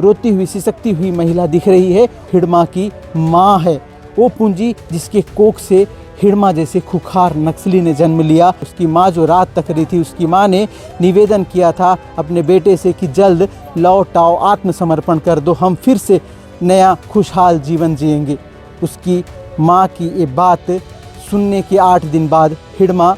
रोती हुई सिसकती हुई महिला दिख रही है, हिडमा की माँ है। वो पूंजी जिसके कोख से हिडमा जैसे खुखार नक्सली ने जन्म लिया। उसकी माँ जो रात तक रही थी, उसकी माँ ने निवेदन किया था अपने बेटे से कि जल्द लौट आओ, आत्मसमर्पण कर दो, हम फिर से नया खुशहाल जीवन जिएंगे। उसकी माँ की ये बात सुनने के 8 दिन बाद हिडमा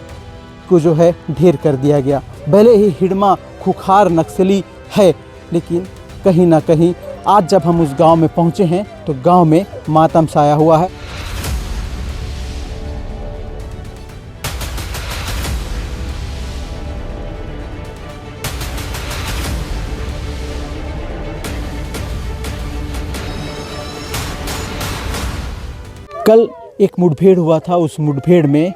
को जो है ढेर कर दिया गया। भले ही हिडमा खुखार नक्सली है, लेकिन कहीं ना कहीं आज जब हम उस गांव में पहुंचे हैं तो गांव में मातम छाया हुआ है। कल एक मुठभेड़ हुआ था, उस मुठभेड़ में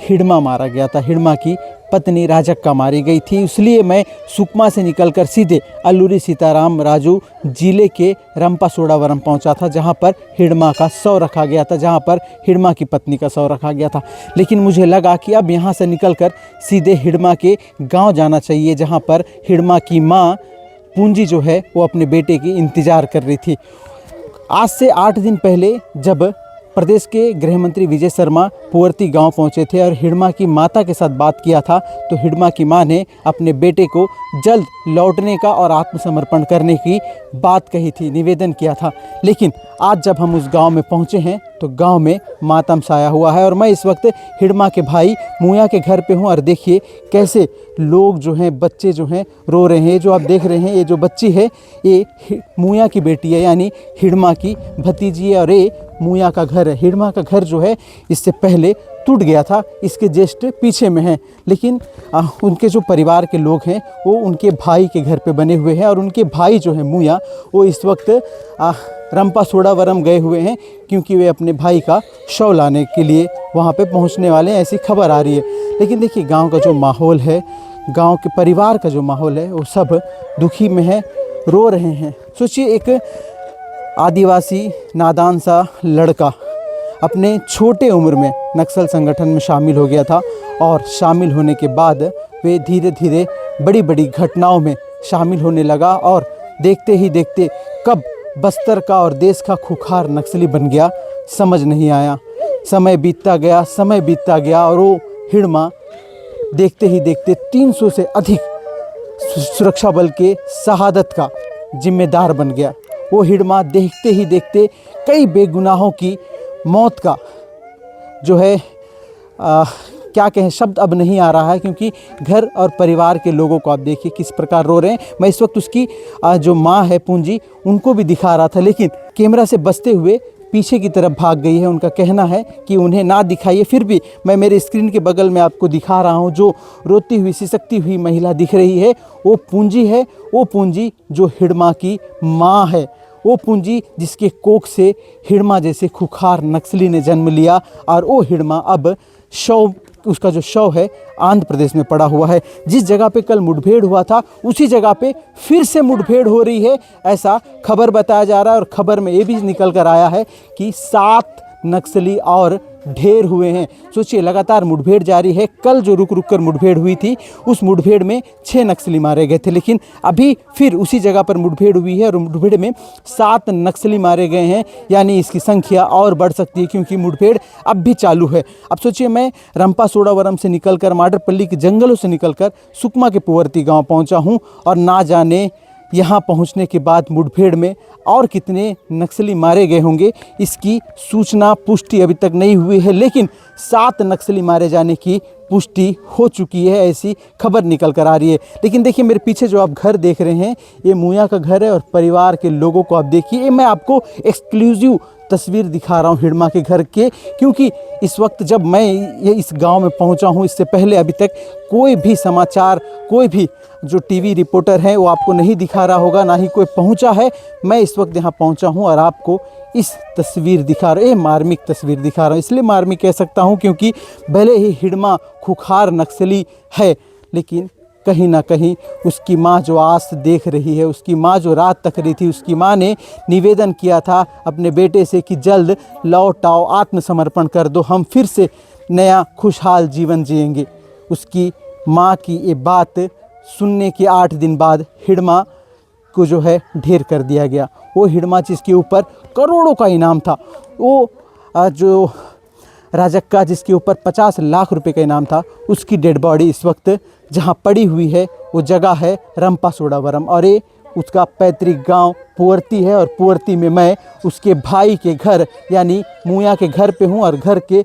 हिडमा मारा गया था। हिडमा की पत्नी राजक्का मारी गई थी। इसलिए मैं सुकमा से निकलकर सीधे अल्लूरी सीताराम राजू जिले के रंपा सोडावरम पहुंचा था, जहां पर हिडमा का शव रखा गया था, जहां पर हिडमा की पत्नी का शव रखा गया था। लेकिन मुझे लगा कि अब यहां से निकलकर सीधे हिडमा के गांव जाना चाहिए, जहां पर हिडमा की मां पूंजी जो है वो अपने बेटे की इंतज़ार कर रही थी। आज से 8 दिन पहले जब प्रदेश के गृह मंत्री विजय शर्मा पुअर्ती गांव पहुंचे थे और हिडमा की माता के साथ बात किया था, तो हिडमा की मां ने अपने बेटे को जल्द लौटने का और आत्मसमर्पण करने की बात कही थी, निवेदन किया था। लेकिन आज जब हम उस गांव में पहुंचे हैं तो गांव में मातम छाया हुआ है और मैं इस वक्त हिडमा के भाई मुया के घर पे हूं। और देखिए कैसे लोग जो हैं, बच्चे जो हैं रो रहे हैं। जो आप देख रहे हैं, ये जो बच्ची है ये मुया की बेटी है, यानी हिडमा की भतीजी है। और ये मुया का घर है। हिडमा का घर जो है इससे पहले टूट गया था, इसके जस्ट पीछे में है। लेकिन उनके जो परिवार के लोग हैं वो उनके भाई के घर पे बने हुए हैं और उनके भाई जो है मुया, वो इस वक्त रंपा सोडावरम गए हुए हैं, क्योंकि वे अपने भाई का शव लाने के लिए वहाँ पे पहुँचने वाले हैं, ऐसी खबर आ रही है। लेकिन देखिए गांव का जो माहौल है, गांव के परिवार का जो माहौल है, वो सब दुखी में है, रो रहे हैं। सोचिए एक आदिवासी नादान सा लड़का अपने छोटे उम्र में नक्सल संगठन में शामिल हो गया था और शामिल होने के बाद वे धीरे धीरे बड़ी बड़ी घटनाओं में शामिल होने लगा और देखते ही देखते कब बस्तर का और देश का खुखार नक्सली बन गया समझ नहीं आया। समय बीतता गया, समय बीतता गया और वो हिडमा देखते ही देखते 300 से अधिक सुरक्षा बल के शहादत का जिम्मेदार बन गया। वो हिडमा देखते ही देखते कई बेगुनाहों की मौत का जो है क्या कहें, शब्द अब नहीं आ रहा है, क्योंकि घर और परिवार के लोगों को आप देखिए किस प्रकार रो रहे हैं। मैं इस वक्त उसकी जो माँ है पूंजी, उनको भी दिखा रहा था, लेकिन कैमरा से बचते हुए पीछे की तरफ भाग गई है। उनका कहना है कि उन्हें ना दिखाइए, फिर भी मैं मेरे स्क्रीन के बगल में आपको दिखा रहा हूं। जो रोती हुई सिसकती हुई महिला दिख रही है वो पूंजी है। वो पूंजी जो हिडमा की माँ है, वो पूंजी जिसके कोख से हिडमा जैसे खुखार नक्सली ने जन्म लिया। और वो हिडमा अब शव, उसका जो शव है आंध्र प्रदेश में पड़ा हुआ है। जिस जगह पे कल मुठभेड़ हुआ था उसी जगह पे फिर से मुठभेड़ हो रही है, ऐसा खबर बताया जा रहा है। और खबर में ये भी निकल कर आया है कि 7 नक्सली और ढेर हुए हैं। सोचिए लगातार मुठभेड़ जारी है। कल जो रुक रुक कर मुठभेड़ हुई थी, उस मुठभेड़ में 6 नक्सली मारे गए थे, लेकिन अभी फिर उसी जगह पर मुठभेड़ हुई है और मुठभेड़ में 7 नक्सली मारे गए हैं। यानी इसकी संख्या और बढ़ सकती है, क्योंकि मुठभेड़ अब भी चालू है। अब सोचिए मैं रंपा सोडावरम से निकलकर, माडरपल्ली के जंगलों से निकलकर सुकमा के पुअर्ती गाँव पहुँचा हूँ और ना जाने यहाँ पहुँचने के बाद मुठभेड़ में और कितने नक्सली मारे गए होंगे, इसकी सूचना पुष्टि अभी तक नहीं हुई है। लेकिन 7 नक्सली मारे जाने की पुष्टि हो चुकी है, ऐसी खबर निकल कर आ रही है। लेकिन देखिए मेरे पीछे जो आप घर देख रहे हैं, ये मुया का घर है और परिवार के लोगों को आप देखिए। ये मैं आपको एक्सक्लूसिव तस्वीर दिखा रहा हूँ हिडमा के घर के, क्योंकि इस वक्त जब मैं ये इस गांव में पहुंचा हूँ, इससे पहले अभी तक कोई भी समाचार, कोई भी जो टीवी रिपोर्टर है वो आपको नहीं दिखा रहा होगा, ना ही कोई पहुंचा है। मैं इस वक्त यहाँ पहुंचा हूँ और आपको इस तस्वीर दिखा रहा हूँ, ये मार्मिक तस्वीर दिखा रहा हूँ। इसलिए मार्मिक कह सकता हूँ क्योंकि भले ही हिडमा खुखार नक्सली है, लेकिन कहीं ना कहीं उसकी माँ जो आस देख रही है, उसकी माँ जो रात तक रही थी, उसकी माँ ने निवेदन किया था अपने बेटे से कि जल्द लौट आओ, आत्मसमर्पण कर दो, हम फिर से नया खुशहाल जीवन जिएंगे। उसकी माँ की ये बात सुनने के 8 दिन बाद हिडमा उसको जो है ढेर कर दिया गया। वो हिडमा जिसके ऊपर करोड़ों का इनाम था, वो जो राजक्का जिसके ऊपर 50 लाख रुपए का इनाम था, उसकी डेड बॉडी इस वक्त जहाँ पड़ी हुई है वो जगह है रंपा सोडावरम, और ये उसका पैतृक गांव पुअर्ती है। और पुअर्ती में मैं उसके भाई के घर यानी मुया के घर पे हूँ, और घर के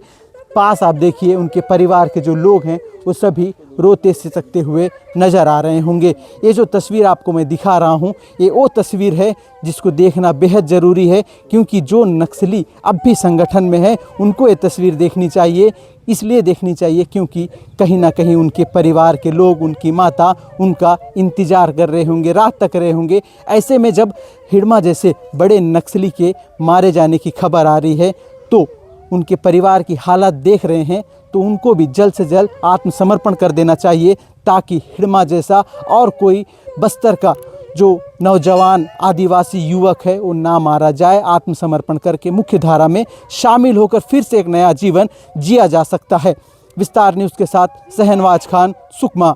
पास आप देखिए उनके परिवार के जो लोग हैं वो सभी रोते सिसकते हुए नज़र आ रहे होंगे। ये जो तस्वीर आपको मैं दिखा रहा हूँ ये वो तस्वीर है जिसको देखना बेहद ज़रूरी है, क्योंकि जो नक्सली अब भी संगठन में है उनको ये तस्वीर देखनी चाहिए। इसलिए देखनी चाहिए क्योंकि कहीं ना कहीं उनके परिवार के लोग, उनकी माता उनका इंतज़ार कर रहे होंगे, रात तक रहे होंगे। ऐसे में जब हिडमा जैसे बड़े नक्सली के मारे जाने की खबर आ रही है तो उनके परिवार की हालत देख रहे हैं, तो उनको भी जल्द से जल्द आत्मसमर्पण कर देना चाहिए, ताकि हिडमा जैसा और कोई बस्तर का जो नौजवान आदिवासी युवक है वो ना मारा जाए। आत्मसमर्पण करके मुख्य धारा में शामिल होकर फिर से एक नया जीवन जिया जा सकता है। विस्तार न्यूज़ के साथ शहनवाज खान, सुकमा।